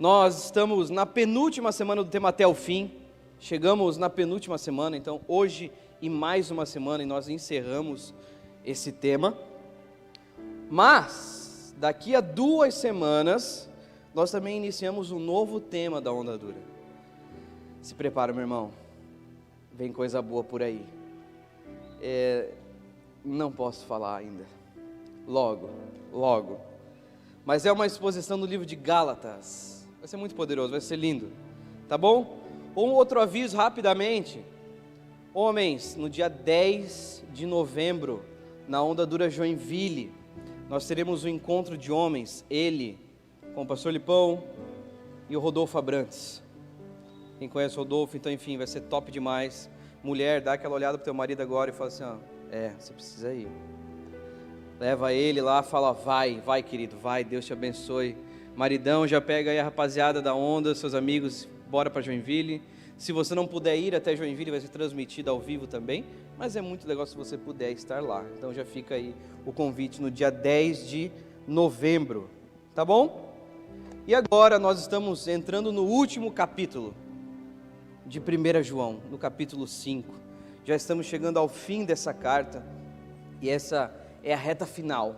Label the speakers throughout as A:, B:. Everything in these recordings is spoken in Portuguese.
A: Nós estamos na penúltima semana do tema Até o Fim. Chegamos na penúltima semana, então hoje e mais uma semana e nós encerramos esse tema. Mas, daqui a 2 semanas, nós também iniciamos um novo tema da Onda Dura. Se prepara, meu irmão, vem coisa boa por aí. Não posso falar ainda, logo. Mas é uma exposição do livro de Gálatas. Vai ser muito poderoso, vai ser lindo, tá bom? Um outro aviso rapidamente. Homens, no dia 10 de novembro, na Onda Dura Joinville, nós teremos um encontro de homens, ele, com o pastor Lipão e o Rodolfo Abrantes. Quem conhece o Rodolfo, então enfim, vai ser top demais. Mulher, dá aquela olhada pro teu marido agora e fala assim, você precisa ir. Leva ele lá, fala, vai querido, vai, Deus te abençoe. Maridão, já pega aí a rapaziada da Onda, seus amigos, bora para Joinville. Se você não puder ir até Joinville, vai ser transmitido ao vivo também, mas é muito legal se você puder estar lá. Então já fica aí o convite no dia 10 de novembro, tá bom? E agora nós estamos entrando no último capítulo de 1 João, no capítulo 5. Já estamos chegando ao fim dessa carta, e essa é a reta final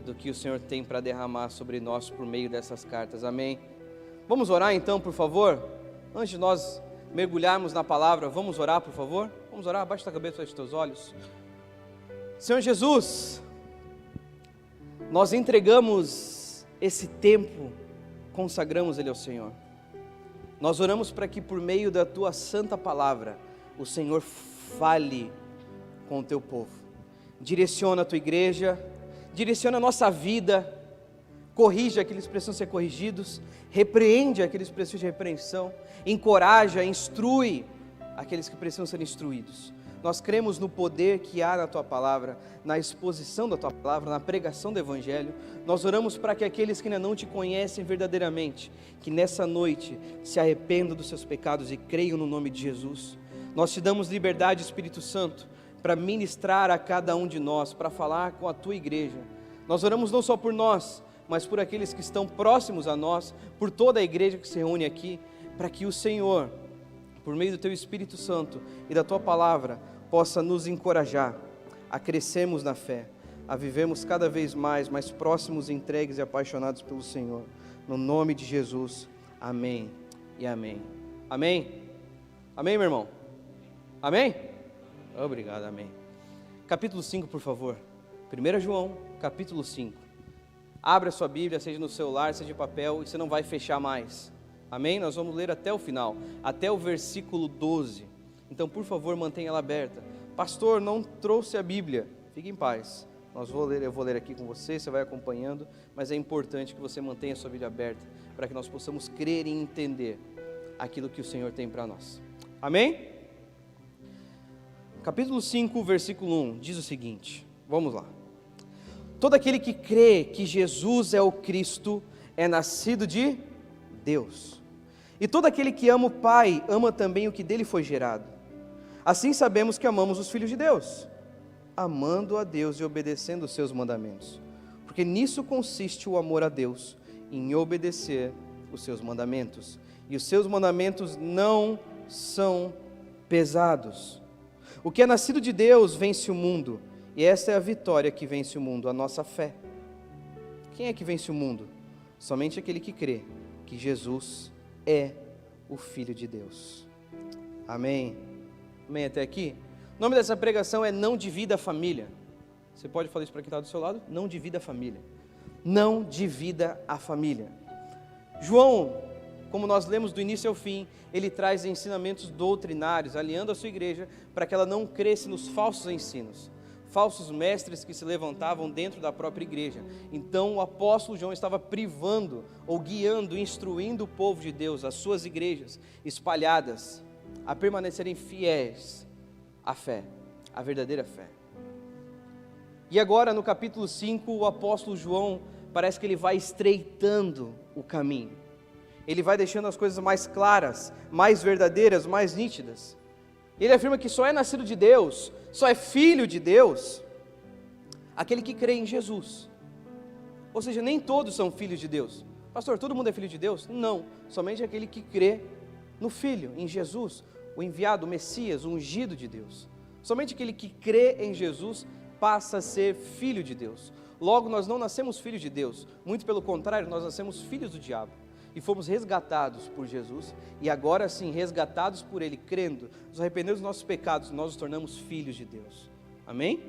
A: do que o Senhor tem para derramar sobre nós por meio dessas cartas, amém? Vamos orar então, por favor? Antes de nós mergulharmos na palavra, vamos orar, por favor? Vamos orar, abaixa a cabeça, fecha os teus olhos. Senhor Jesus, nós entregamos esse tempo, consagramos ele ao Senhor. Nós oramos para que por meio da tua santa palavra, o Senhor fale com o teu povo. Direciona a tua igreja, direciona a nossa vida, corrige aqueles que precisam ser corrigidos, repreende aqueles que precisam de repreensão, encoraja, instrui aqueles que precisam ser instruídos. Nós cremos no poder que há na tua palavra, na exposição da tua palavra, na pregação do evangelho. Nós oramos para que aqueles que ainda não te conhecem verdadeiramente, que nessa noite se arrependam dos seus pecados e creiam no nome de Jesus. Nós te damos liberdade, Espírito Santo, para ministrar a cada um de nós, para falar com a tua igreja. Nós oramos não só por nós, mas por aqueles que estão próximos a nós, por toda a igreja que se reúne aqui, para que o Senhor, por meio do teu Espírito Santo e da tua palavra, possa nos encorajar a crescermos na fé, a vivermos cada vez mais próximos, entregues e apaixonados pelo Senhor. No nome de Jesus, amém e amém. Amém? Amém, meu irmão? Amém? Obrigado, amém. Capítulo 5, por favor. 1 João, capítulo 5. Abra a sua Bíblia, seja no celular, seja de papel, e você não vai fechar mais. Amém? Nós vamos ler até o final, até o versículo 12. Então, por favor, mantenha ela aberta. Pastor, não trouxe a Bíblia. Fique em paz. Eu vou ler aqui com você, você vai acompanhando, mas é importante que você mantenha a sua Bíblia aberta, para que nós possamos crer e entender aquilo que o Senhor tem para nós. Amém? Capítulo 5, versículo 1, diz o seguinte, vamos lá. Todo aquele que crê que Jesus é o Cristo, é nascido de Deus. E todo aquele que ama o Pai, ama também o que dele foi gerado. Assim sabemos que amamos os filhos de Deus, amando a Deus e obedecendo os seus mandamentos. Porque nisso consiste o amor a Deus, em obedecer os seus mandamentos. E os seus mandamentos não são pesados. O que é nascido de Deus vence o mundo, e esta é a vitória que vence o mundo, a nossa fé. Quem é que vence o mundo? Somente aquele que crê que Jesus é o Filho de Deus. Amém? Amém até aqui? O nome dessa pregação é Não Divida a Família. Você pode falar isso para quem está do seu lado? Não divida a família. Não divida a família. João, como nós lemos do início ao fim, ele traz ensinamentos doutrinários, alinhando a sua igreja para que ela não cresça nos falsos ensinos, falsos mestres que se levantavam dentro da própria igreja. Então o apóstolo João estava privando, ou guiando, instruindo o povo de Deus, as suas igrejas espalhadas, a permanecerem fiéis à fé, à verdadeira fé. E agora no capítulo 5, o apóstolo João, parece que ele vai estreitando o caminho. Ele vai deixando as coisas mais claras, mais verdadeiras, mais nítidas. Ele afirma que só é nascido de Deus, só é filho de Deus, aquele que crê em Jesus. Ou seja, nem todos são filhos de Deus. Pastor, todo mundo é filho de Deus? Não, somente aquele que crê no Filho, em Jesus, o enviado, o Messias, o ungido de Deus. Somente aquele que crê em Jesus passa a ser filho de Deus. Logo, nós não nascemos filhos de Deus, muito pelo contrário, nós nascemos filhos do diabo. E fomos resgatados por Jesus, e agora sim, resgatados por Ele, crendo, nos arrependendo dos nossos pecados, nós nos tornamos filhos de Deus. Amém?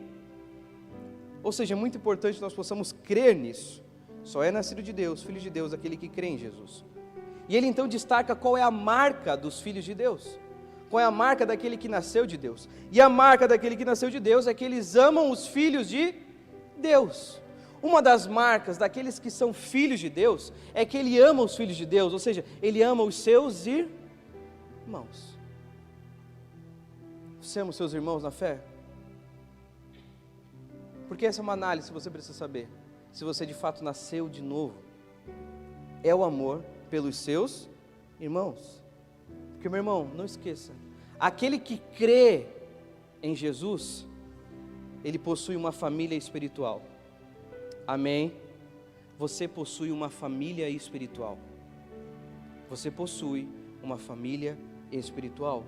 A: Ou seja, é muito importante que nós possamos crer nisso. Só é nascido de Deus, filho de Deus, aquele que crê em Jesus. E ele então destaca qual é a marca dos filhos de Deus. Qual é a marca daquele que nasceu de Deus? E a marca daquele que nasceu de Deus é que eles amam os filhos de Deus. Uma das marcas daqueles que são filhos de Deus é que ele ama os filhos de Deus, ou seja, ele ama os seus irmãos. Você ama os seus irmãos na fé? Porque essa é uma análise que você precisa saber. Se você de fato nasceu de novo, é o amor pelos seus irmãos. Porque, meu irmão, não esqueça, aquele que crê em Jesus, ele possui uma família espiritual. Amém? Você possui uma família espiritual. Você possui uma família espiritual.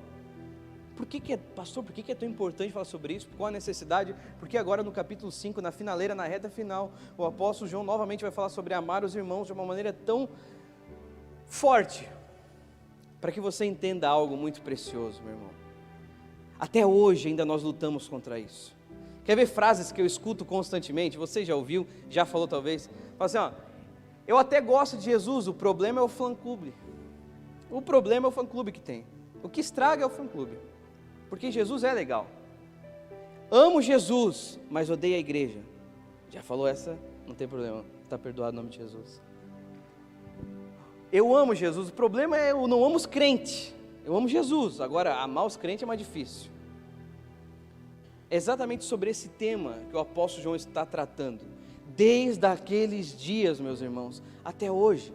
A: Pastor, por que é tão importante falar sobre isso? Qual a necessidade? Porque agora no capítulo 5, na finaleira, na reta final, o apóstolo João novamente vai falar sobre amar os irmãos de uma maneira tão forte, para que você entenda algo muito precioso, meu irmão. Até hoje ainda nós lutamos contra isso. Quer ver frases que eu escuto constantemente? Você já ouviu, já falou talvez? Fala assim, ó, eu até gosto de Jesus, o problema é o fã-clube. O problema é o fã-clube que tem. O que estraga é o fã-clube. Porque Jesus é legal. Amo Jesus, mas odeio a igreja. Já falou essa? Não tem problema, está perdoado em nome de Jesus. Eu amo Jesus, o problema é eu não amo os crentes. Eu amo Jesus, agora amar os crentes é mais difícil. É exatamente sobre esse tema que o apóstolo João está tratando. Desde aqueles dias, meus irmãos, até hoje.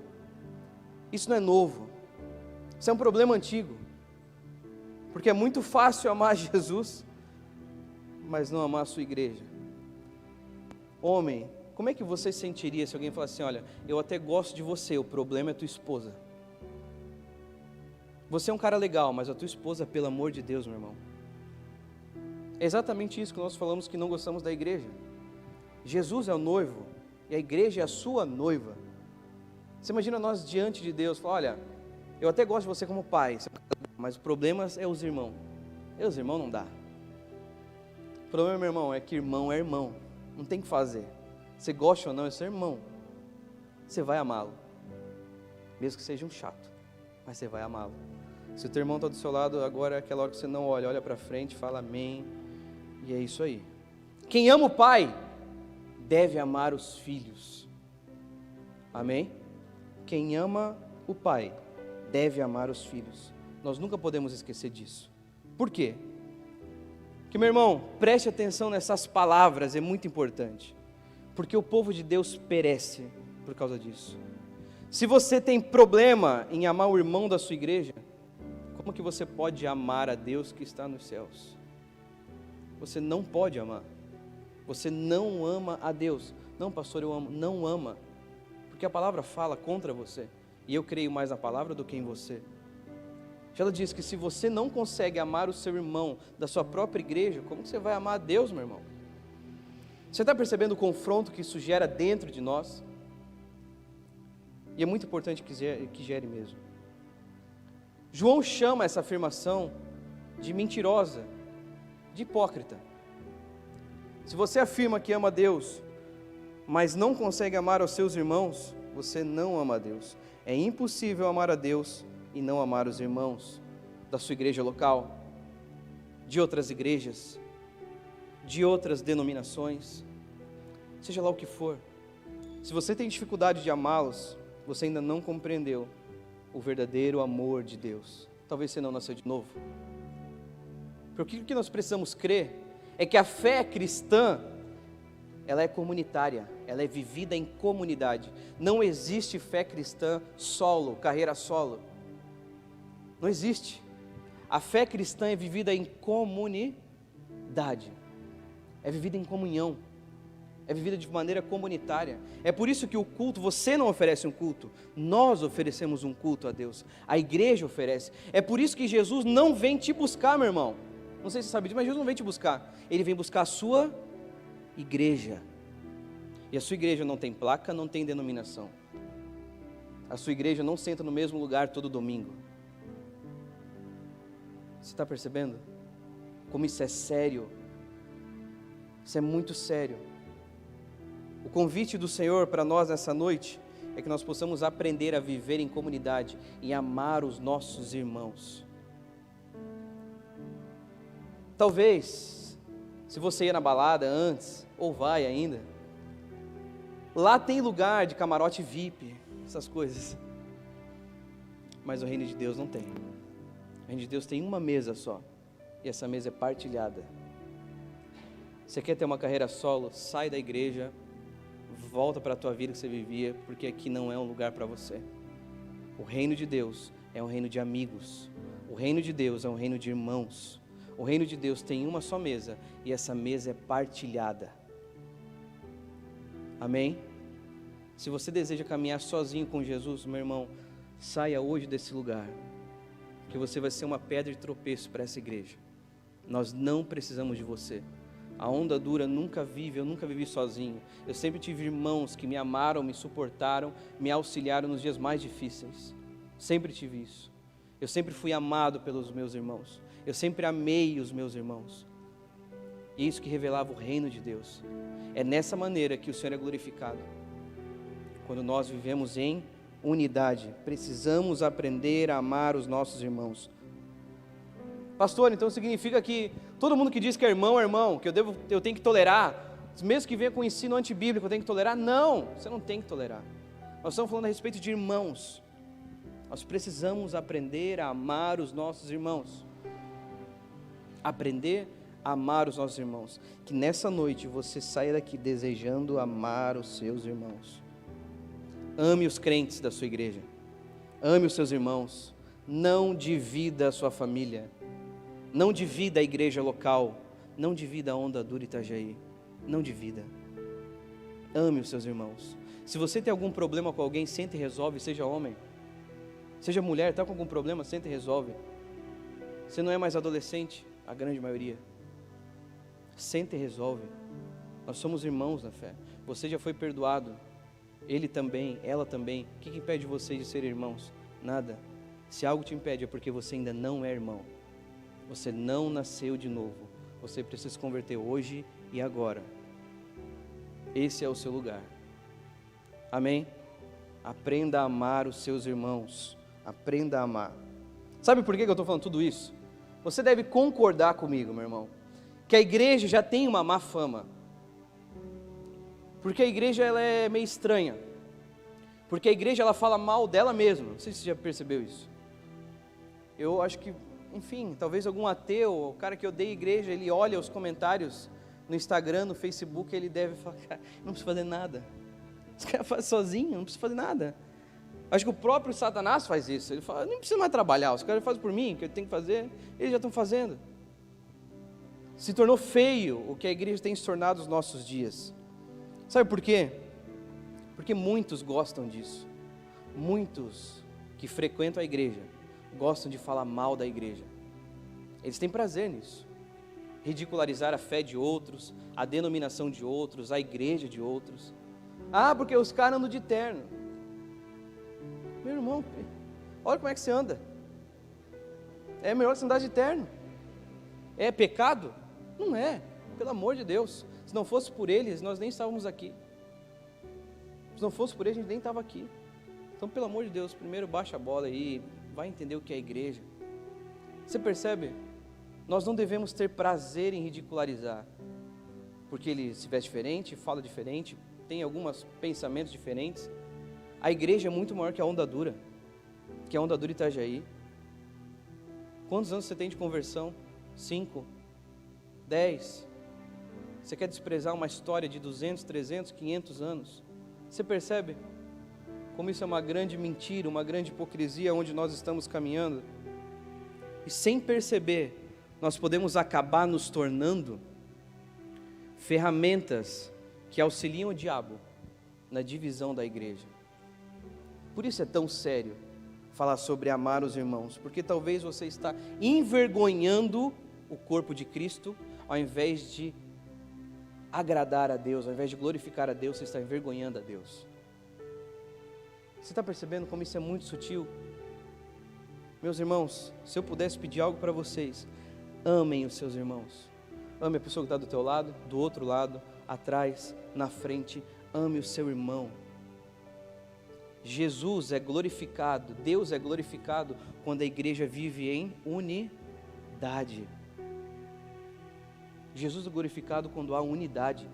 A: Isso não é novo. Isso é um problema antigo. Porque é muito fácil amar Jesus, mas não amar a sua igreja. Homem, como é que você sentiria se alguém falasse assim, olha, eu até gosto de você, o problema é a tua esposa. Você é um cara legal, mas a tua esposa, pelo amor de Deus, meu irmão. É exatamente isso que nós falamos que não gostamos da igreja. Jesus é o noivo, e a igreja é a sua noiva. Você imagina nós diante de Deus, falar, olha, eu até gosto de você como pai, mas o problema é os irmãos. E os irmãos não dá. O problema, meu irmão, é que irmão é irmão. Não tem o que fazer. Você gosta ou não, é seu irmão. Você vai amá-lo. Mesmo que seja um chato. Mas você vai amá-lo. Se o teu irmão está do seu lado, agora é aquela hora que você não olha. Olha para frente, fala amém. E é isso aí. Quem ama o pai, deve amar os filhos. Amém? Quem ama o pai, deve amar os filhos. Nós nunca podemos esquecer disso. Por quê? Porque, meu irmão, preste atenção nessas palavras, é muito importante. Porque o povo de Deus perece por causa disso. Se você tem problema em amar o irmão da sua igreja, como que você pode amar a Deus que está nos céus? Você não pode amar. Você não ama a Deus. Não, pastor, eu amo. Não ama. Porque a palavra fala contra você. E eu creio mais na palavra do que em você. Ela diz que se você não consegue amar o seu irmão da sua própria igreja, como que você vai amar a Deus, meu irmão? Você está percebendo o confronto que isso gera dentro de nós? E é muito importante que gere mesmo. João chama essa afirmação de mentirosa, de hipócrita. Se você afirma que ama a Deus, mas não consegue amar os seus irmãos, você não ama a Deus. É impossível amar a Deus e não amar os irmãos da sua igreja local, de outras igrejas, de outras denominações, seja lá o que for. Se você tem dificuldade de amá-los, você ainda não compreendeu o verdadeiro amor de Deus. Talvez você não nasceu de novo. Porque o que nós precisamos crer é que a fé cristã, ela é comunitária, ela é vivida em comunidade. Não existe fé cristã solo, carreira solo. Não existe. A fé cristã é vivida em comunidade. É vivida em comunhão. é vivida de maneira comunitária. É por isso que o culto, você não oferece um culto, nós oferecemos um culto a Deus, a igreja oferece. É por isso que Jesus não vem te buscar, meu irmão. Não sei se você sabe disso, mas Jesus não vem te buscar. Ele vem buscar a sua igreja. E a sua igreja não tem placa, não tem denominação. A sua igreja não senta no mesmo lugar todo domingo. Você está percebendo? Como isso é sério. Isso é muito sério. O convite do Senhor para nós nessa noite é que nós possamos aprender a viver em comunidade e amar os nossos irmãos. Talvez, se você ia na balada antes, ou vai ainda, lá tem lugar de camarote VIP, essas coisas. Mas o reino de Deus não tem. O reino de Deus tem uma mesa só, e essa mesa é partilhada. Você quer ter uma carreira solo? Sai da igreja, volta para a tua vida que você vivia, porque aqui não é um lugar para você. O reino de Deus é um reino de amigos. O reino de Deus é um reino de irmãos. O reino de Deus tem uma só mesa, e essa mesa é partilhada. Amém? Se você deseja caminhar sozinho com Jesus, meu irmão, saia hoje desse lugar, que você vai ser uma pedra de tropeço para essa igreja. Nós não precisamos de você. A onda dura nunca vive, eu nunca vivi sozinho. Eu sempre tive irmãos que me amaram, me suportaram, me auxiliaram nos dias mais difíceis. Sempre tive isso. Eu sempre fui amado pelos meus irmãos. Eu sempre amei os meus irmãos. E isso que revelava o reino de Deus. É nessa maneira que o Senhor é glorificado. Quando nós vivemos em unidade, precisamos aprender a amar os nossos irmãos. Pastor, então significa que todo mundo que diz que é irmão, que eu tenho que tolerar, mesmo que venha com ensino antibíblico, eu tenho que tolerar? Não, você não tem que tolerar. Nós estamos falando a respeito de irmãos. Nós precisamos aprender a amar os nossos irmãos. Aprender a amar os nossos irmãos. Que nessa noite você saia daqui desejando amar os seus irmãos. Ame os crentes da sua igreja. Ame os seus irmãos. Não divida a sua família. Não divida a igreja local. Não divida a Onda Dura Itajaí. Não divida. Ame os seus irmãos. Se você tem algum problema com alguém, senta e resolve, seja homem. Seja mulher, está com algum problema, senta e resolve. Você não é mais adolescente, a grande maioria. Senta e resolve. Nós somos irmãos na fé. Você já foi perdoado. Ele também, ela também. O que impede vocês de serem irmãos? Nada. Se algo te impede é porque você ainda não é irmão. Você não nasceu de novo. Você precisa se converter hoje e agora. Esse é o seu lugar. Amém? Aprenda a amar os seus irmãos. Aprenda a amar. Sabe por que eu estou falando tudo isso? Você deve concordar comigo, meu irmão, que a igreja já tem uma má fama. Porque a igreja ela é meio estranha. Porque a igreja ela fala mal dela mesma. Não sei se você já percebeu isso. Eu acho que, enfim, talvez algum ateu, o cara que odeia a igreja, ele olha os comentários no Instagram, no Facebook, ele deve falar, cara, não precisa fazer nada. Esse cara faz sozinho, não precisa fazer nada. Acho que o próprio Satanás faz isso. Ele fala, nem precisa mais trabalhar, os caras fazem por mim, o que eu tenho que fazer, eles já estão fazendo. Se tornou feio o que a igreja tem se tornado nos nossos dias. Sabe por quê? Porque muitos gostam disso. Muitos que frequentam a igreja gostam de falar mal da igreja. Eles têm prazer nisso. Ridicularizar a fé de outros, a denominação de outros, a igreja de outros. Ah, porque os caras andam de terno. Meu irmão, olha como é que você anda. É melhor você andar de terno. É pecado? Não é, pelo amor de Deus. Se não fosse por eles, nós nem estávamos aqui. Se não fosse por eles, a gente nem estava aqui. Então, pelo amor de Deus, primeiro baixa a bola aí, vai entender o que é a igreja. Você percebe? Nós não devemos ter prazer em ridicularizar, porque ele se veste diferente, fala diferente, tem alguns pensamentos diferentes. A igreja é muito maior que a Onda Dura, que a Onda Dura Itajaí. Quantos anos você tem de conversão? 5? 10? Você quer desprezar uma história de 200, 300, 500 anos? Você percebe como isso é uma grande mentira, uma grande hipocrisia onde nós estamos caminhando? E sem perceber, nós podemos acabar nos tornando ferramentas que auxiliam o diabo na divisão da igreja. Por isso é tão sério falar sobre amar os irmãos, porque talvez você está envergonhando o corpo de Cristo, ao invés de agradar a Deus, ao invés de glorificar a Deus, você está envergonhando a Deus. Você está percebendo como isso é muito sutil? Meus irmãos, se eu pudesse pedir algo para vocês, amem os seus irmãos. Ame a pessoa que está do teu lado, do outro lado, atrás, na frente. Ame o seu irmão. Jesus é glorificado, Deus é glorificado quando a igreja vive em unidade. Jesus é glorificado quando há unidade.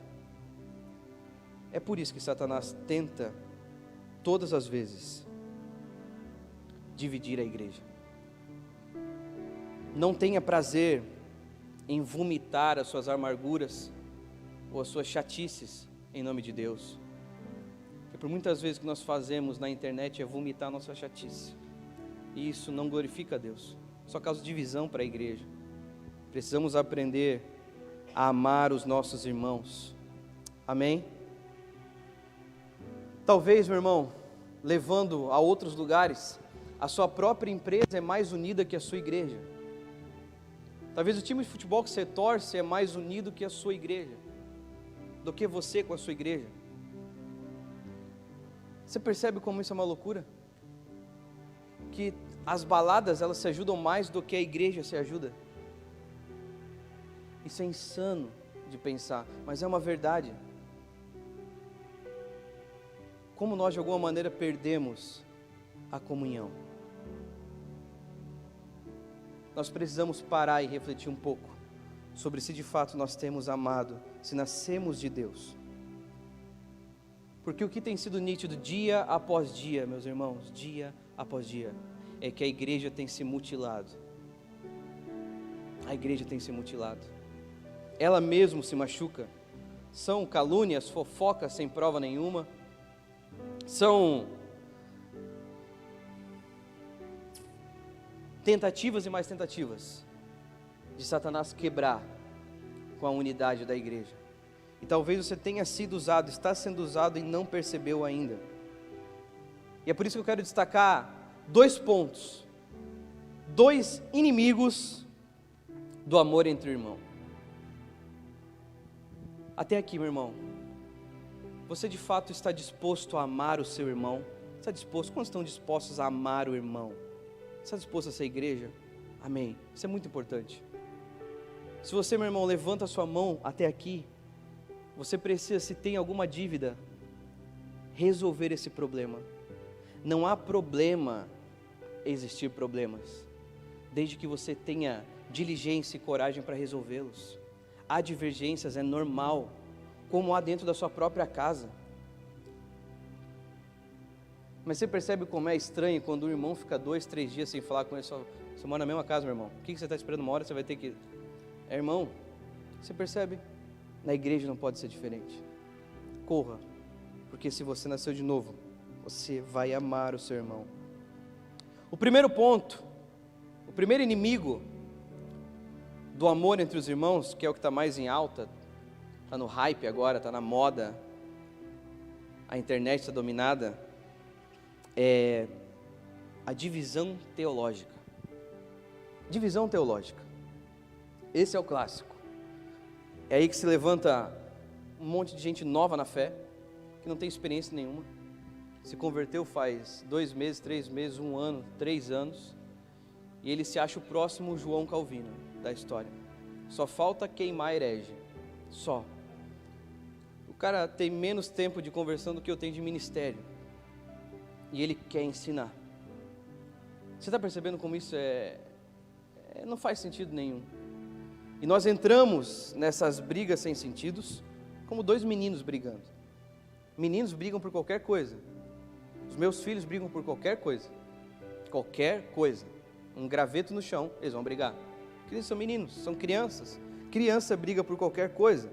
A: É por isso que Satanás tenta, todas as vezes, dividir a igreja. Não tenha prazer em vomitar as suas amarguras ou as suas chatices em nome de Deus. Porque por muitas vezes o que nós fazemos na internet é vomitar a nossa chatice. E isso não glorifica a Deus, só causa divisão para a igreja. Precisamos aprender a amar os nossos irmãos. Amém? Talvez, meu irmão, levando a outros lugares, a sua própria empresa é mais unida que a sua igreja. Talvez o time de futebol que você torce é mais unido que a sua igreja, do que você com a sua igreja. Você percebe como isso é uma loucura? Que as baladas, elas se ajudam mais do que a igreja se ajuda. Isso é insano de pensar, mas é uma verdade. Como nós de alguma maneira perdemos a comunhão. Nós precisamos parar e refletir um pouco sobre se de fato nós temos amado, se nascemos de Deus. Porque o que tem sido nítido dia após dia, meus irmãos, dia após dia, é que a igreja tem se mutilado. A igreja tem se mutilado. Ela mesmo se machuca. São calúnias, fofocas sem prova nenhuma. São tentativas e mais tentativas de Satanás quebrar com a unidade da igreja. E talvez você tenha sido usado, está sendo usado e não percebeu ainda. E é por isso que eu quero destacar 2 pontos, 2 inimigos do amor entre o irmão. Até aqui, meu irmão, você de fato está disposto a amar o seu irmão? Está disposto? Quantos estão dispostos a amar o irmão? Está disposto a ser igreja? Amém. Isso é muito importante. Se você, meu irmão, levanta a sua mão até aqui, você precisa, se tem alguma dívida, resolver esse problema. Não há problema existir problemas, desde que você tenha diligência e coragem para resolvê-los. Há divergências, é normal, como há dentro da sua própria casa. Mas você percebe como é estranho quando o irmão fica 2, 3 dias sem falar com ele, você mora na mesma casa, meu irmão, o que você está esperando? Uma hora você vai ter que... irmão, você percebe? Na igreja não pode ser diferente. Corra, porque se você nasceu de novo, você vai amar o seu irmão. O primeiro ponto, o primeiro inimigo do amor entre os irmãos, que é o que está mais em alta, está no hype agora, está na moda, a internet está dominada, é a divisão teológica. Divisão teológica. Esse é o clássico. É aí que se levanta um monte de gente nova na fé, que não tem experiência nenhuma, se converteu faz 2 meses, 3 meses, 1 ano, 3 anos, e ele se acha o próximo João Calvino da história. Só falta queimar herege, só. O cara tem menos tempo de conversão do que eu tenho de ministério, e ele quer ensinar. Você está percebendo como isso não faz sentido nenhum? E nós entramos nessas brigas sem sentidos, como 2 meninos brigando. Meninos brigam por qualquer coisa. Os meus filhos brigam por qualquer coisa. Qualquer coisa. Um graveto no chão, eles vão brigar. Porque eles são meninos, são crianças. Criança briga por qualquer coisa.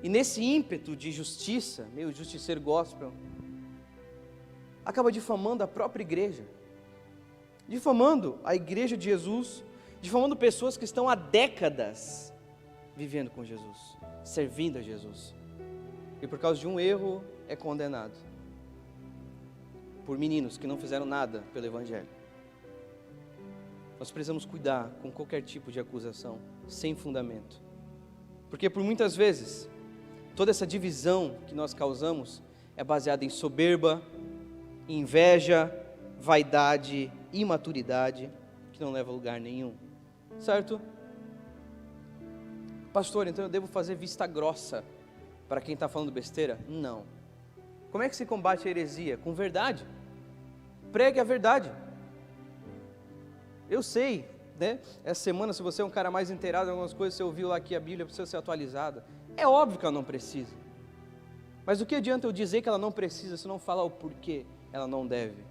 A: E nesse ímpeto de justiça, meio justiceiro gospel, acaba difamando a própria igreja. Difamando a igreja de Jesus, difamando pessoas que estão há décadas vivendo com Jesus, servindo a Jesus. E por causa de um erro é condenado. Por meninos que não fizeram nada pelo Evangelho. Nós precisamos cuidar com qualquer tipo de acusação, sem fundamento. Porque por muitas vezes, toda essa divisão que nós causamos é baseada em soberba, inveja, vaidade, imaturidade, que não leva a lugar nenhum. Certo? Pastor, então eu devo fazer vista grossa para quem está falando besteira? Não. Como é que se combate a heresia? Com verdade. Pregue a verdade. Eu sei, né? Essa semana, se você é um cara mais inteirado em algumas coisas, você ouviu lá que a Bíblia precisa ser atualizada. É óbvio que ela não precisa. Mas o que adianta eu dizer que ela não precisa se não falar o porquê ela não deve?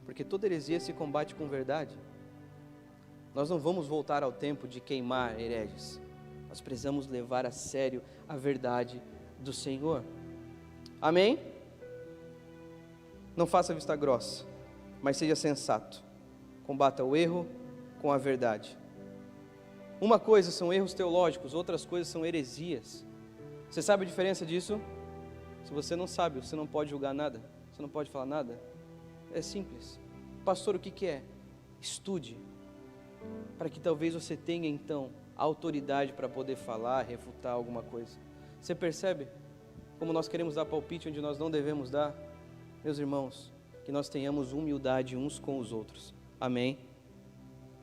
A: Porque toda heresia se combate com verdade. Nós não vamos voltar ao tempo de queimar hereges. Nós precisamos levar a sério a verdade do Senhor. Amém? Não faça vista grossa, mas seja sensato. Combata o erro com a verdade. Uma coisa são erros teológicos, outras coisas são heresias. Você sabe a diferença disso? Se você não sabe, você não pode julgar nada, você não pode falar nada. É simples. Pastor, o que é? Estude, para que talvez você tenha então a autoridade para poder falar, refutar alguma coisa. Você percebe como nós queremos dar palpite onde nós não devemos dar? Meus irmãos, que nós tenhamos humildade uns com os outros. Amém?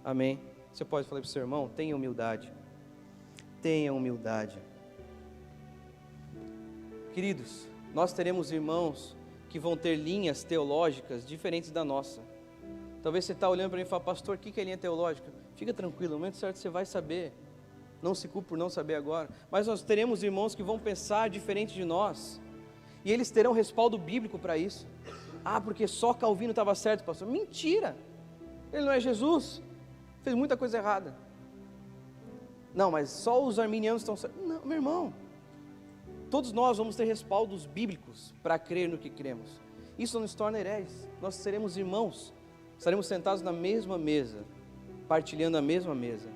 A: Amém? Você pode falar para o seu irmão, tenha humildade. Tenha humildade. Queridos, nós teremos irmãos que vão ter linhas teológicas diferentes da nossa. Talvez você está olhando para mim e fala, pastor, o que é linha teológica? Fica tranquilo, no momento certo você vai saber. Não se culpe por não saber agora. Mas nós teremos irmãos que vão pensar diferente de nós. E eles terão respaldo bíblico para isso. Ah, porque só Calvino estava certo, pastor. Mentira! Ele não é Jesus. Fez muita coisa errada. Não, mas só os arminianos estão certos. Não, meu irmão. Todos nós vamos ter respaldos bíblicos para crer no que cremos. Isso não nos torna hereges. Nós seremos irmãos. Estaremos sentados na mesma mesa, partilhando a mesma mesa.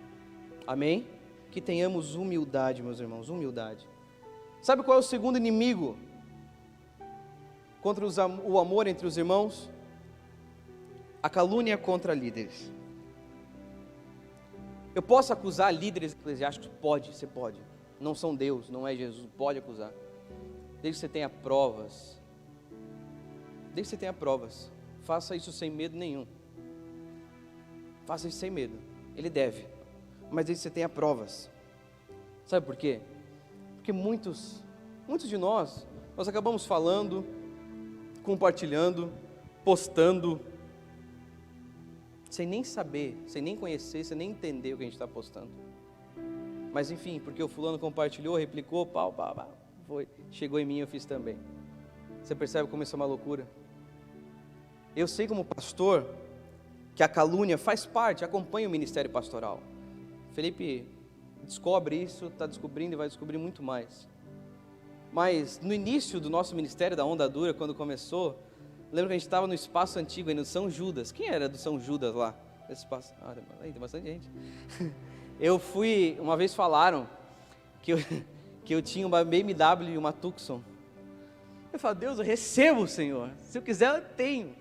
A: Amém? Que tenhamos humildade, meus irmãos, humildade. Sabe qual é o segundo inimigo contra o amor entre os irmãos? A calúnia contra líderes. Eu posso acusar líderes eclesiásticos? Pode, você pode. Não são Deus, não é Jesus, pode acusar. Desde que você tenha provas. Desde que você tenha provas. Faça isso sem medo nenhum. Faça isso sem medo. Ele deve. Mas desde que você tenha provas. Sabe por quê? Porque muitos de nós acabamos falando, compartilhando, postando, sem nem saber, sem nem conhecer, sem nem entender o que a gente está postando. Mas enfim, porque o fulano compartilhou, replicou, pau, foi, chegou em mim, eu fiz também. Você percebe como isso é uma loucura? Eu sei como pastor que a calúnia faz parte, acompanha o ministério pastoral. Felipe descobre isso, está descobrindo e vai descobrir muito mais. Mas no início do nosso ministério da Onda Dura, quando começou, lembro que a gente estava no espaço antigo, aí no São Judas. Quem era do São Judas lá? Esse espaço? Aí tem bastante gente. Eu fui, uma vez falaram que eu tinha uma BMW e uma Tucson. Eu falo, Deus, eu recebo, Senhor. Se eu quiser, eu tenho.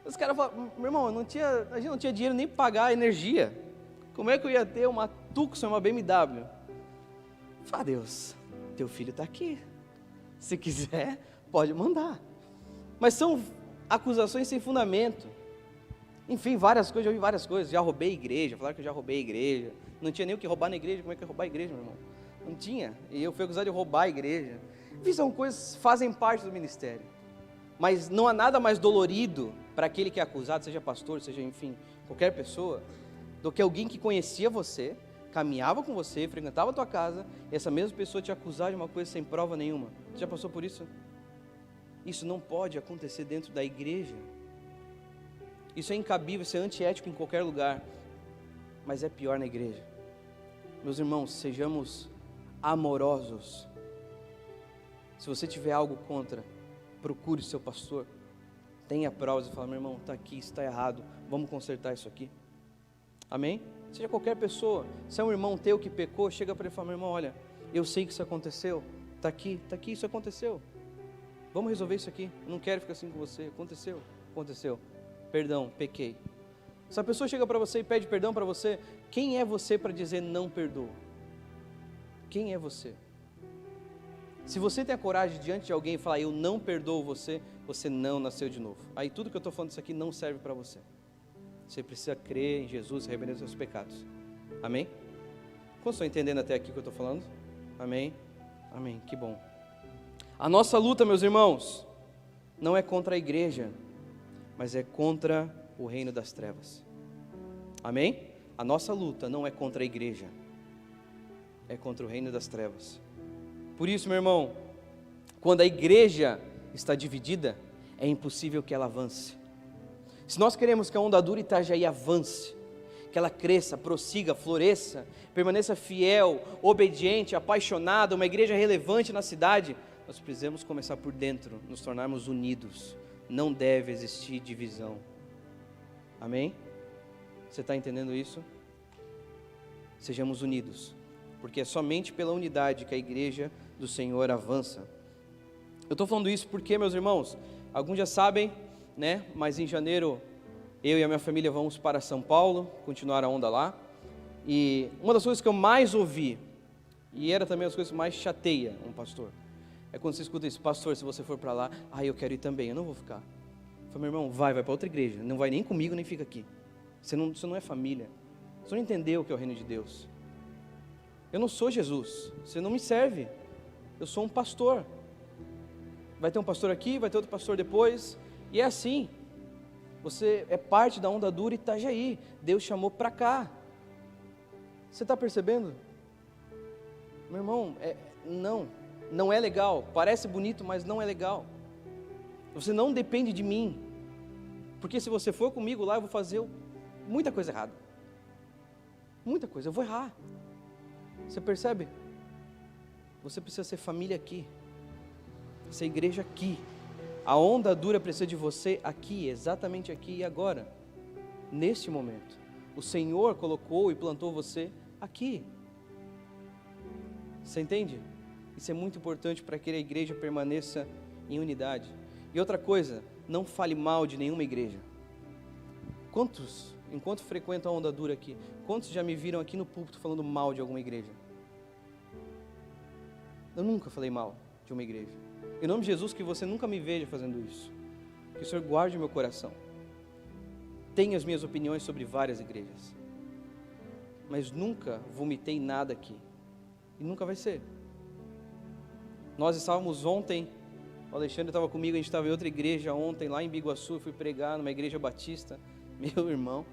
A: Os caras falam, meu irmão, a gente não tinha dinheiro nem para pagar a energia. Como é que eu ia ter uma Tucson e uma BMW? Eu falo, Deus, teu filho está aqui. Se quiser, pode mandar. Mas são acusações sem fundamento. Enfim, várias coisas, já ouvi várias coisas. Já roubei igreja, falaram que eu já roubei igreja. Não tinha nem o que roubar na igreja, como é que eu ia roubar a igreja, meu irmão? Não tinha. E eu fui acusado de roubar a igreja. Enfim, são coisas que fazem parte do ministério. Mas não há nada mais dolorido para aquele que é acusado, seja pastor, seja, enfim, qualquer pessoa, do que alguém que conhecia você, caminhava com você, frequentava a tua casa, e essa mesma pessoa te acusar de uma coisa sem prova nenhuma. Você já passou por isso? Isso não pode acontecer dentro da igreja. Isso é incabível, isso é antiético em qualquer lugar, mas é pior na igreja. Meus irmãos, sejamos amorosos. Se você tiver algo contra, procure seu pastor, tenha provas e fala, meu irmão, está aqui, está errado, vamos consertar isso aqui. Amém? Seja qualquer pessoa, se é um irmão teu que pecou, chega para ele e fala: meu irmão, olha, eu sei que isso aconteceu, está aqui, isso aconteceu, vamos resolver isso aqui, eu não quero ficar assim com você, aconteceu, perdão, pequei. Se a pessoa chega para você e pede perdão para você, quem é você para dizer não perdoo? Quem é você? Se você tem a coragem diante de alguém e falar: eu não perdoo você, você não nasceu de novo. Aí tudo que eu estou falando isso aqui não serve para você. Você precisa crer em Jesus e arrepender dos seus pecados. Amém? Como estão entendendo até aqui o que eu estou falando? Amém? Amém, que bom. A nossa luta, meus irmãos, não é contra a igreja, mas é contra o reino das trevas. Amém? A nossa luta não é contra a igreja, é contra o reino das trevas. Por isso, meu irmão, quando a igreja está dividida, é impossível que ela avance. Se nós queremos que a Onda Dura Itajaí avance, que ela cresça, prossiga, floresça, permaneça fiel, obediente, apaixonada, uma igreja relevante na cidade, nós precisamos começar por dentro, nos tornarmos unidos. Não deve existir divisão. Amém? Você está entendendo isso? Sejamos unidos, porque é somente pela unidade que a igreja do Senhor avança. Eu estou falando isso porque, meus irmãos, alguns já sabem, né? Mas em janeiro eu e a minha família vamos para São Paulo, continuar a onda lá. E uma das coisas que eu mais ouvi, e era também as coisas que mais chateia um pastor, é quando você escuta isso: pastor, se você for para lá, eu quero ir também, eu não vou ficar. Eu falei: meu irmão, vai para outra igreja, não vai nem comigo, nem fica aqui. Você não é família, você não entendeu o que é o reino de Deus. Eu não sou Jesus, você não me serve, eu sou um pastor. Vai ter um pastor aqui, vai ter outro pastor depois, e é assim. Você é parte da Onda Dura Itajaí, Deus chamou para cá. Você está percebendo? Meu irmão, não é legal, parece bonito, mas não é legal. Você não depende de mim, porque se você for comigo lá, eu vou fazer muita coisa errada, muita coisa, eu vou errar. Você percebe? Você precisa ser família aqui, ser igreja aqui. A Onda Dura precisa de você aqui, exatamente aqui e agora, neste momento. O Senhor colocou e plantou você aqui. Você entende? Isso é muito importante para que a igreja permaneça em unidade. E outra coisa, não fale mal de nenhuma igreja. Quantos, enquanto frequentam a Onda Dura aqui, quantos já me viram aqui no púlpito falando mal de alguma igreja? Eu nunca falei mal de uma igreja. Em nome de Jesus, que você nunca me veja fazendo isso. Que o Senhor guarde o meu coração. Tenho as minhas opiniões sobre várias igrejas, mas nunca vomitei nada aqui. E nunca vai ser. Nós estávamos ontem, o Alexandre estava comigo, a gente estava em outra igreja ontem, lá em Biguaçu, fui pregar numa igreja batista. Meu irmão,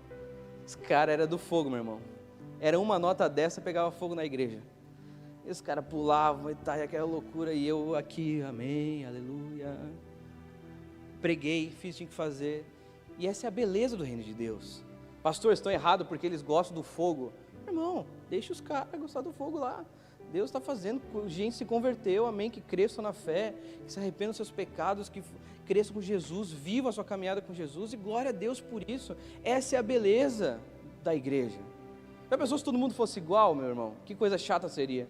A: os caras eram do fogo, meu irmão. Era uma nota dessa, pegava fogo na igreja. E os caras pulavam e tal, aquela loucura, e eu aqui, amém, aleluia. Preguei, fiz o que tinha que fazer. E essa é a beleza do reino de Deus. Pastor, estão errados porque eles gostam do fogo. Irmão, deixa os caras gostar do fogo lá. Deus está fazendo, gente se converteu, amém, que cresçam na fé, que se arrependam dos seus pecados, que cresçam com Jesus, vivam a sua caminhada com Jesus, e glória a Deus por isso. Essa é a beleza da igreja. Já pensou se todo mundo fosse igual, meu irmão? Que coisa chata seria.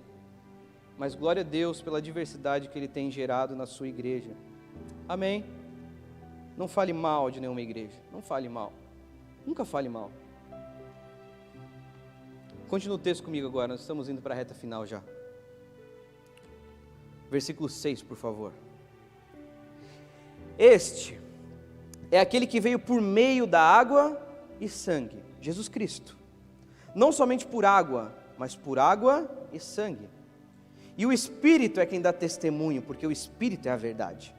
A: Mas glória a Deus pela diversidade que Ele tem gerado na sua igreja. Amém? Não fale mal de nenhuma igreja. Não fale mal. Nunca fale mal. Continua o texto comigo agora, nós estamos indo para a reta final já. Versículo 6, por favor. Este é aquele que veio por meio da água e sangue, Jesus Cristo. Não somente por água, mas por água e sangue. E o Espírito é quem dá testemunho, porque o Espírito é a verdade.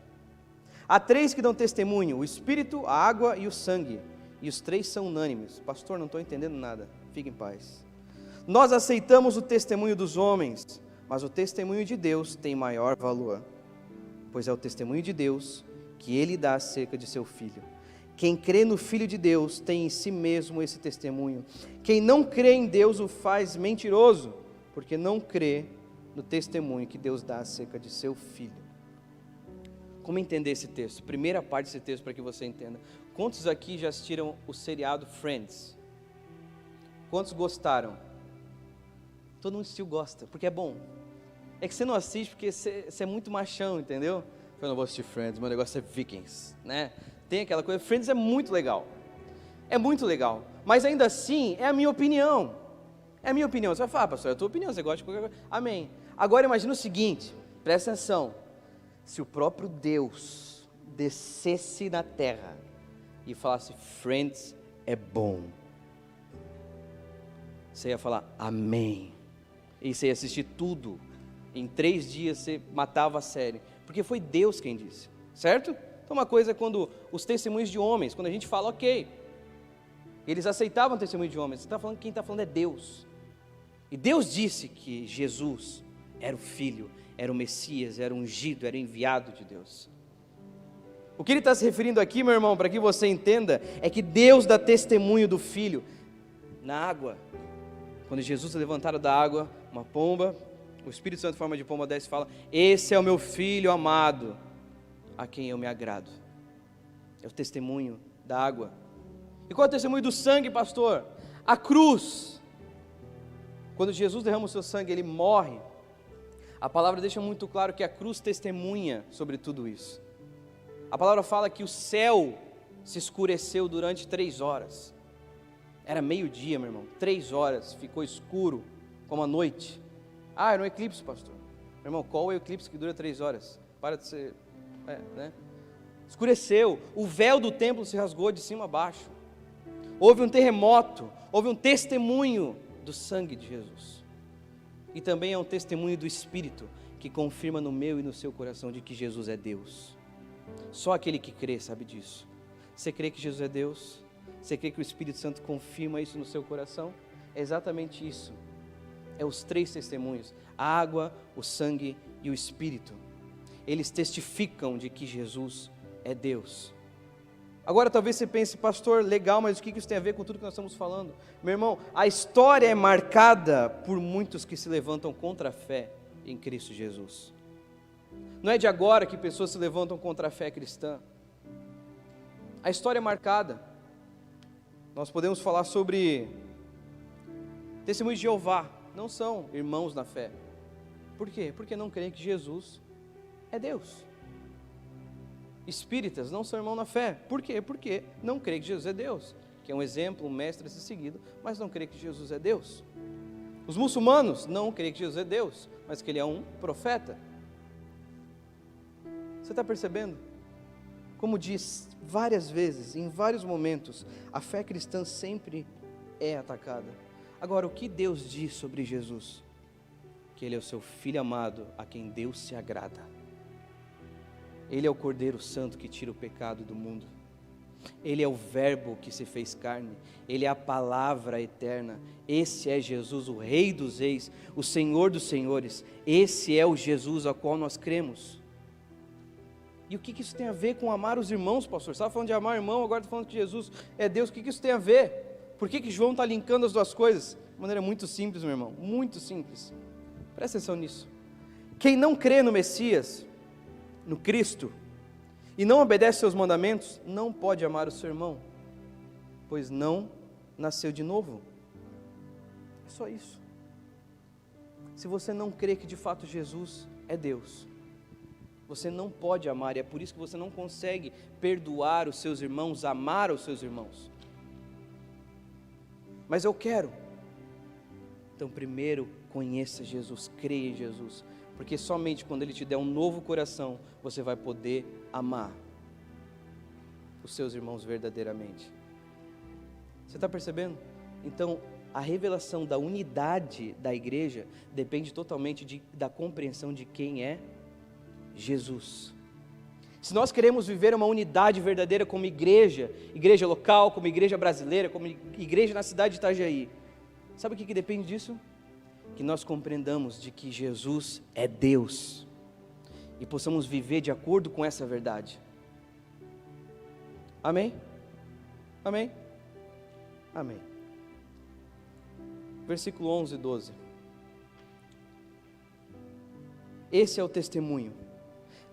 A: Há três que dão testemunho: o Espírito, a água e o sangue. E os três são unânimes. Pastor, não estou entendendo nada. Fique em paz. Nós aceitamos o testemunho dos homens, mas o testemunho de Deus tem maior valor, pois é o testemunho de Deus que Ele dá acerca de seu Filho. Quem crê no Filho de Deus tem em si mesmo esse testemunho. Quem não crê em Deus o faz mentiroso, porque não crê no testemunho que Deus dá acerca de seu Filho. Como entender esse texto? Primeira parte desse texto para que você entenda. Quantos aqui já assistiram o seriado Friends? Quantos gostaram? Todo mundo assistiu, gosta, porque é bom. É que você não assiste porque você é muito machão, entendeu? Eu não vou assistir Friends, meu negócio é Vikings, né? Tem aquela coisa, Friends é muito legal. É muito legal, mas ainda assim é a minha opinião. É a minha opinião. Você vai falar, pastor, é a tua opinião, você gosta de qualquer coisa. Amém. Agora imagina o seguinte, presta atenção. Se o próprio Deus descesse na terra e falasse, Friends é bom, você ia falar, amém. E você ia assistir tudo. Em 3 dias você matava a série. Porque foi Deus quem disse, certo? Então uma coisa é quando os testemunhos de homens, quando a gente fala, ok, eles aceitavam o testemunho de homens. Quem está falando é Deus. E Deus disse que Jesus era o Filho, era o Messias, era o ungido, era o enviado de Deus. O que ele está se referindo aqui, meu irmão, para que você entenda, é que Deus dá testemunho do Filho na água. Quando Jesus é levantado da água, uma pomba, o Espírito Santo em forma de pomba desce e fala, esse é o meu Filho amado, a quem eu me agrado. É o testemunho da água. E qual é o testemunho do sangue, pastor? A cruz. Quando Jesus derrama o seu sangue, ele morre. A palavra deixa muito claro que a cruz testemunha sobre tudo isso. A palavra fala que o céu se escureceu durante 3 horas. Era meio-dia, meu irmão, 3 horas, ficou escuro, como a noite. Ah, era um eclipse, pastor. Meu irmão, qual é o eclipse que dura 3 horas? Para de ser, né? Escureceu, o véu do templo se rasgou de cima a baixo. Houve um terremoto, houve um testemunho do sangue de Jesus. E também é um testemunho do Espírito, que confirma no meu e no seu coração de que Jesus é Deus. Só aquele que crê sabe disso. Você crê que Jesus é Deus? Você crê que o Espírito Santo confirma isso no seu coração? É exatamente isso. É os 3 testemunhos, a água, o sangue e o Espírito. Eles testificam de que Jesus é Deus. Agora talvez você pense, pastor, legal, mas o que isso tem a ver com tudo que nós estamos falando? Meu irmão, a história é marcada por muitos que se levantam contra a fé em Cristo Jesus. Não é de agora que pessoas se levantam contra a fé cristã. A história é marcada. Nós podemos falar sobre testemunhos de Jeová, não são irmãos na fé. Por quê? Porque não creem que Jesus é Deus. Espíritas não são irmãos na fé. Por quê? Porque não creem que Jesus é Deus, que é um exemplo, um mestre a ser seguido, mas não creem que Jesus é Deus. Os muçulmanos não creem que Jesus é Deus, mas que ele é um profeta. Você está percebendo? Como diz várias vezes, em vários momentos, a fé cristã sempre é atacada. Agora, o que Deus diz sobre Jesus? Que ele é o seu Filho amado, a quem Deus se agrada. Ele é o Cordeiro Santo que tira o pecado do mundo. Ele é o Verbo que se fez carne. Ele é a palavra eterna. Esse é Jesus, o Rei dos Reis, o Senhor dos Senhores. Esse é o Jesus ao qual nós cremos. E o que isso tem a ver com amar os irmãos, pastor? Você estava falando de amar o irmão, agora está falando que Jesus é Deus. O que isso tem a ver? Por que João está linkando as duas coisas? De maneira muito simples, meu irmão, muito simples. Presta atenção nisso. Quem não crê no Messias, no Cristo, e não obedece seus mandamentos, não pode amar o seu irmão, pois não nasceu de novo. É só isso. Se você não crê que de fato Jesus é Deus, você não pode amar, e é por isso que você não consegue perdoar os seus irmãos, amar os seus irmãos. Mas eu quero. Então primeiro conheça Jesus, creia em Jesus, porque somente quando Ele te der um novo coração, você vai poder amar os seus irmãos verdadeiramente. Você está percebendo? Então a revelação da unidade da igreja depende totalmente da compreensão de quem é Jesus. Se nós queremos viver uma unidade verdadeira como igreja local, como igreja brasileira, como igreja na cidade de Itajaí, sabe o que depende disso? Que nós compreendamos de que Jesus é Deus e possamos viver de acordo com essa verdade. Amém? Amém? Amém. Versículo 11 e 12. Esse é o testemunho.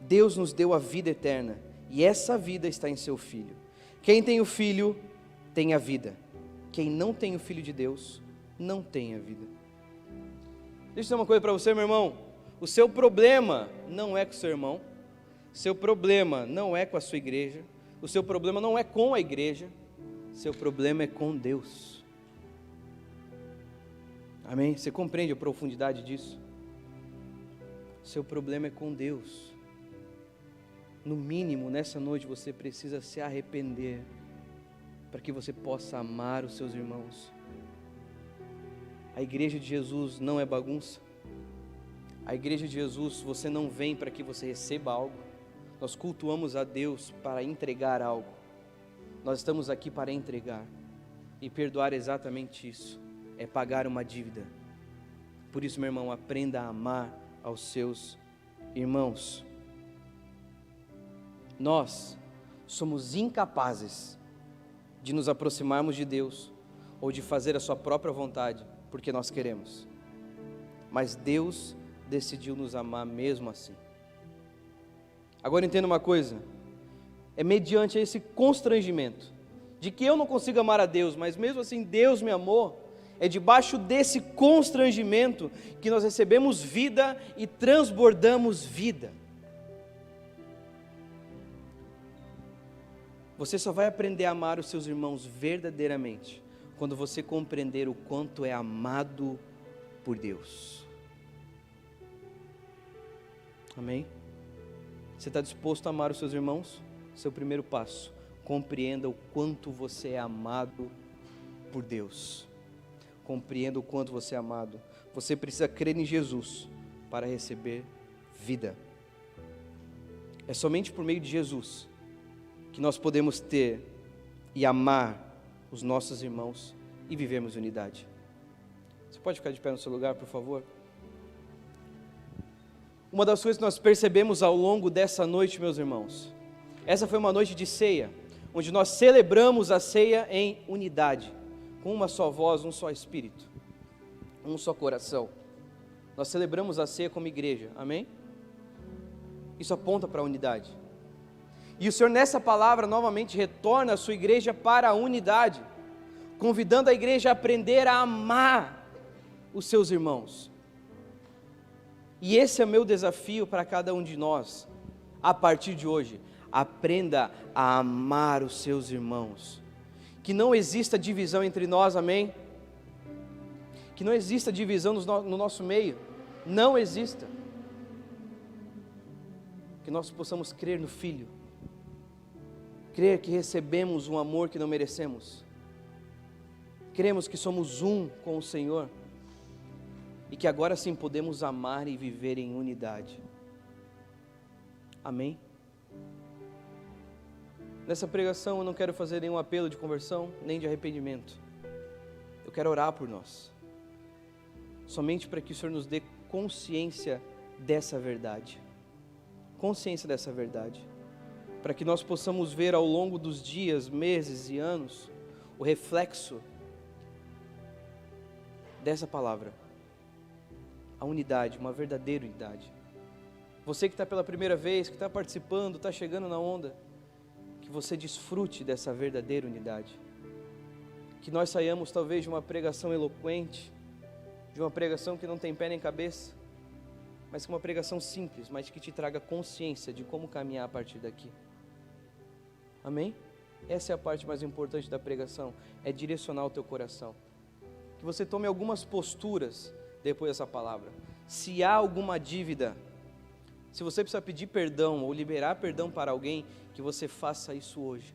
A: Deus nos deu a vida eterna, e essa vida está em seu Filho. Quem tem o Filho, tem a vida. Quem não tem o Filho de Deus, não tenha vida. Deixa eu dizer uma coisa para você, meu irmão. O seu problema não é com o seu irmão. O seu problema não é com a sua igreja. O seu problema não é com a igreja. O seu problema é com Deus. Amém? Você compreende a profundidade disso? O seu problema é com Deus. No mínimo, nessa noite, você precisa se arrepender para que você possa amar os seus irmãos. A igreja de Jesus não é bagunça. A igreja de Jesus, você não vem para que você receba algo. Nós cultuamos a Deus para entregar algo. Nós estamos aqui para entregar. E perdoar é exatamente isso. É pagar uma dívida. Por isso, meu irmão, aprenda a amar aos seus irmãos. Nós somos incapazes de nos aproximarmos de Deus ou de fazer a sua própria vontade, porque nós queremos. Mas Deus decidiu nos amar mesmo assim. Agora entenda uma coisa, é mediante esse constrangimento, de que eu não consigo amar a Deus, mas mesmo assim Deus me amou, é debaixo desse constrangimento que nós recebemos vida e transbordamos vida. Você só vai aprender a amar os seus irmãos verdadeiramente quando você compreender o quanto é amado por Deus. Amém? Você está disposto a amar os seus irmãos? Seu primeiro passo, compreenda o quanto você é amado por Deus. Compreenda o quanto você é amado. Você precisa crer em Jesus para receber vida. É somente por meio de Jesus que nós podemos ter e amar os nossos irmãos e vivermos unidade. Você pode ficar de pé no seu lugar, por favor? Uma das coisas que nós percebemos ao longo dessa noite, meus irmãos, essa foi uma noite de ceia, onde nós celebramos a ceia em unidade, com uma só voz, um só espírito, um só coração. Nós celebramos a ceia como igreja, amém? Isso aponta para a unidade. E o Senhor nessa palavra novamente retorna a sua igreja para a unidade, convidando a igreja a aprender a amar os seus irmãos. E esse é o meu desafio para cada um de nós, a partir de hoje, aprenda a amar os seus irmãos, que não exista divisão entre nós, amém? Que não exista divisão no nosso meio, não exista. Que nós possamos crer no Filho, crer que recebemos um amor que não merecemos, cremos que somos um com o Senhor, e que agora sim podemos amar e viver em unidade, amém? Nessa pregação eu não quero fazer nenhum apelo de conversão, nem de arrependimento, eu quero orar por nós, somente para que o Senhor nos dê consciência dessa verdade, para que nós possamos ver ao longo dos dias, meses e anos, o reflexo dessa palavra, a unidade, uma verdadeira unidade. Você que está pela primeira vez, que está participando, está chegando na onda, que você desfrute dessa verdadeira unidade, que nós saiamos talvez de uma pregação eloquente, de uma pregação que não tem pé nem cabeça, mas que uma pregação simples, mas que te traga consciência de como caminhar a partir daqui. Amém? Essa é a parte mais importante da pregação, é direcionar o teu coração. Que você tome algumas posturas depois dessa palavra. Se há alguma dívida, se você precisa pedir perdão ou liberar perdão para alguém, que você faça isso hoje.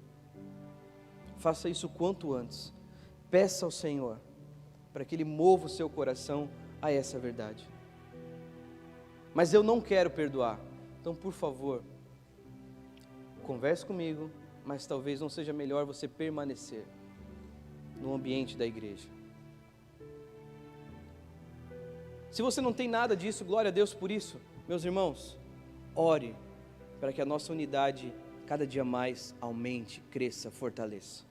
A: Faça isso quanto antes. Peça ao Senhor para que Ele mova o seu coração a essa verdade. Mas eu não quero perdoar. Então, por favor, converse comigo, mas talvez não seja melhor você permanecer no ambiente da igreja. Se você não tem nada disso, glória a Deus por isso. Meus irmãos, ore para que a nossa unidade cada dia mais aumente, cresça, fortaleça.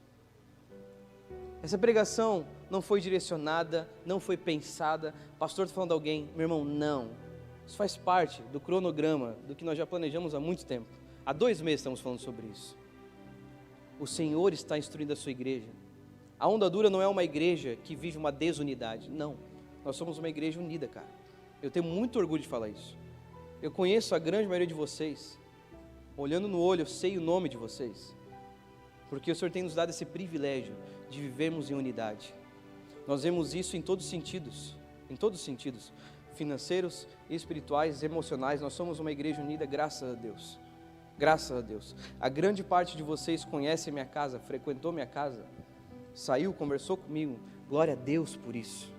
A: Essa pregação não foi direcionada, não foi pensada. Pastor, está falando de alguém? Meu irmão, não. Isso faz parte do cronograma, do que nós já planejamos há muito tempo. Há 2 meses estamos falando sobre isso. O Senhor está instruindo a sua igreja A Onda Dura não é uma igreja que vive uma desunidade, não. Nós somos uma igreja unida, cara. Eu tenho muito orgulho de falar isso. Eu conheço a grande maioria de vocês. Olhando no olho, eu sei o nome de vocês. Porque o Senhor tem nos dado esse privilégio de vivermos em unidade. Nós vemos isso em todos os sentidos. Em todos os sentidos. Financeiros, espirituais, emocionais. Nós somos uma igreja unida, graças a Deus. Graças a Deus. A grande parte de vocês conhece minha casa, frequentou minha casa, saiu, conversou comigo. Glória a Deus por isso.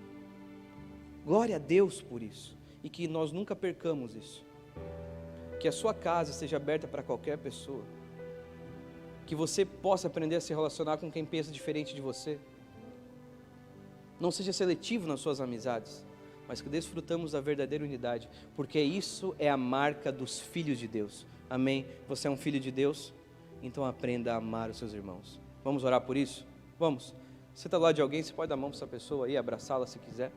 A: Glória a Deus por isso. E que nós nunca percamos isso. Que a sua casa esteja aberta para qualquer pessoa. Que você possa aprender a se relacionar com quem pensa diferente de você. Não seja seletivo nas suas amizades, mas que desfrutamos da verdadeira unidade, porque isso é a marca dos filhos de Deus. Amém? Você é um filho de Deus? Então aprenda a amar os seus irmãos. Vamos orar por isso? Vamos. Você está do lado de alguém, você pode dar a mão para essa pessoa aí, abraçá-la se quiser.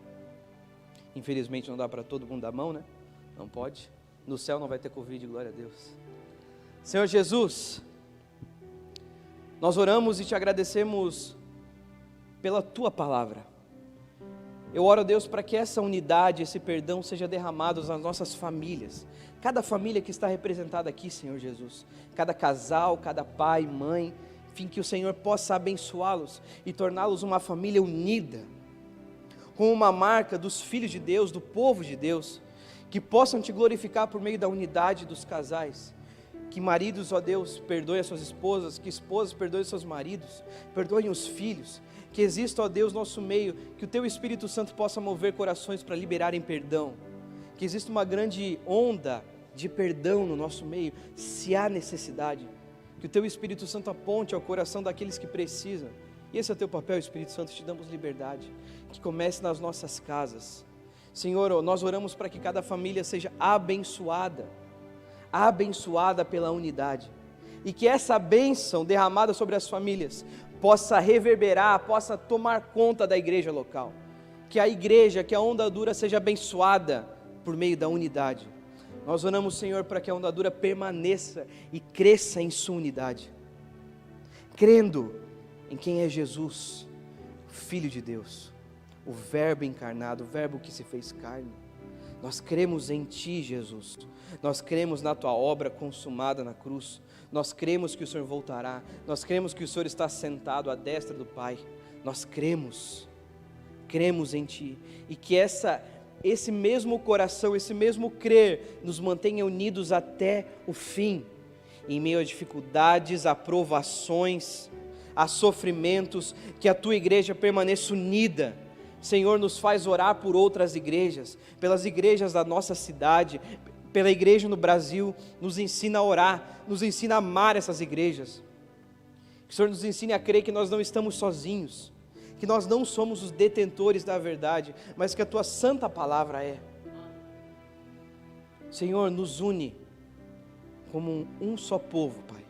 A: Infelizmente não dá para todo mundo dar a mão, né? Não pode. No céu não vai ter Covid, glória a Deus. Senhor Jesus, nós oramos e te agradecemos pela tua palavra. Eu oro a Deus para que essa unidade, esse perdão seja derramado nas nossas famílias. Cada família que está representada aqui, Senhor Jesus. Cada casal, cada pai, mãe. Enfim, que o Senhor possa abençoá-los e torná-los uma família unida. Com uma marca dos filhos de Deus, do povo de Deus. Que possam te glorificar por meio da unidade dos casais. Que maridos, ó Deus, perdoem as suas esposas. Que esposas perdoem os seus maridos. Perdoem os filhos. Que exista, ó Deus, nosso meio, que o Teu Espírito Santo possa mover corações para liberarem perdão, que exista uma grande onda de perdão no nosso meio, se há necessidade, que o Teu Espírito Santo aponte ao coração daqueles que precisam, e esse é o Teu papel, Espírito Santo, te damos liberdade, que comece nas nossas casas. Senhor, nós oramos para que cada família seja abençoada pela unidade, e que essa bênção derramada sobre as famílias possa reverberar, possa tomar conta da igreja local. Que a igreja, que a Onda Dura seja abençoada por meio da unidade. Nós oramos, Senhor, para que a Onda Dura permaneça e cresça em sua unidade. Crendo em quem é Jesus, o Filho de Deus, o Verbo encarnado, o Verbo que se fez carne. Nós cremos em Ti, Jesus. Nós cremos na Tua obra consumada na cruz. Nós cremos que o Senhor voltará. Nós cremos que o Senhor está sentado à destra do Pai. Nós cremos em Ti. E que esse mesmo coração, esse mesmo crer, nos mantenha unidos até o fim. Em meio a dificuldades, a provações, a sofrimentos, que a Tua igreja permaneça unida. Senhor, nos faz orar por outras igrejas, pelas igrejas da nossa cidade, pela igreja no Brasil, nos ensina a orar, nos ensina a amar essas igrejas. Que o Senhor nos ensine a crer que nós não estamos sozinhos, que nós não somos os detentores da verdade, mas que a Tua santa palavra é. Senhor, nos une como um só povo, Pai.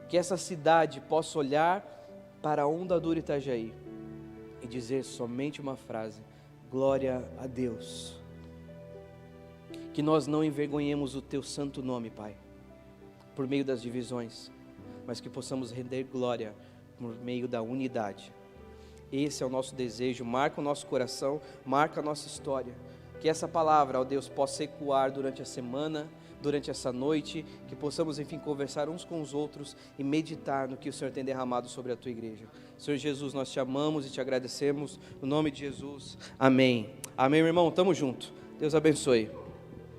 A: Que essa cidade possa olhar para a Onda Dura Itajaí e dizer somente uma frase: glória a Deus. Que nós não envergonhemos o Teu santo nome, Pai, por meio das divisões, mas que possamos render glória por meio da unidade. Esse é o nosso desejo, marca o nosso coração, marca a nossa história. Que essa palavra, ó Deus, possa ecoar durante a semana, durante essa noite, que possamos, enfim, conversar uns com os outros e meditar no que o Senhor tem derramado sobre a Tua igreja. Senhor Jesus, nós Te amamos e Te agradecemos, no nome de Jesus, amém. Amém, meu irmão, tamo junto, Deus abençoe.